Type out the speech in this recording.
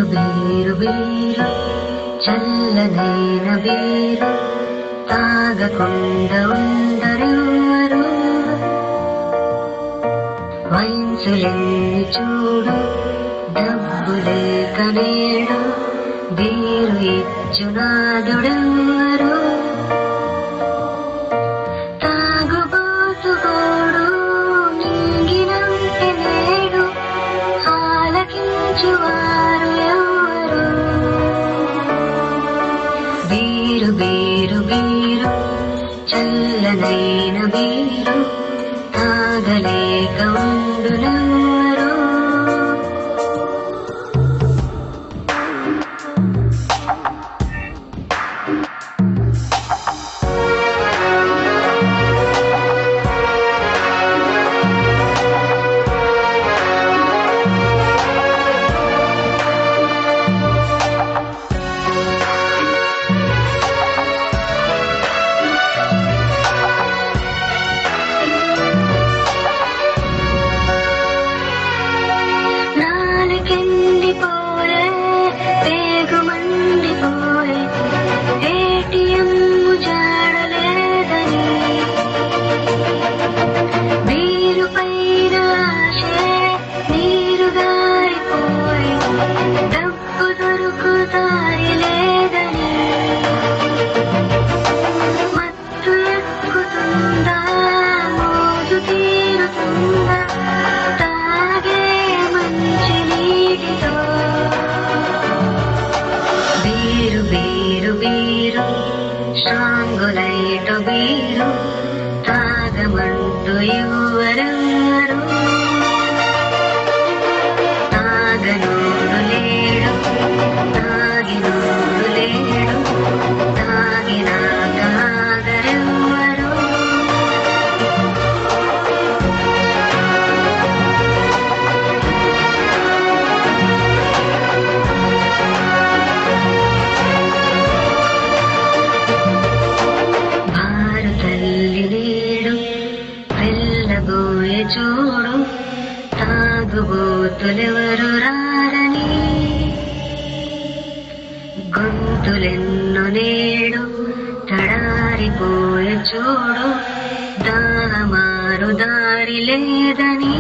Beer beer చల్లనైన beer తాగకుండా ఉండరెవరు. వయసులెన్ని చూడు డబ్బు లేక నేడు బీరు ఇచ్చునాదుడెవరు. తాగుబోతుగోడు మింగినంటే నేడు ఆలకించువారు ఎవరు. బీరు బీరు బీరు చల్లనైన బీరు తాగలేక ఉండునెవరు. స్ట్రాంగులైటు బీరు తాగమంటూ ఎవరెవరు. తాగనోడు లేడు తాగినోడు లేడు తాగినాక ఆగరెవరు. చూడు తాగుబోతులెవరు రారని. గొంతులెన్నో నేడు తడారిపోయే చూడు దామారు దారి లేదని.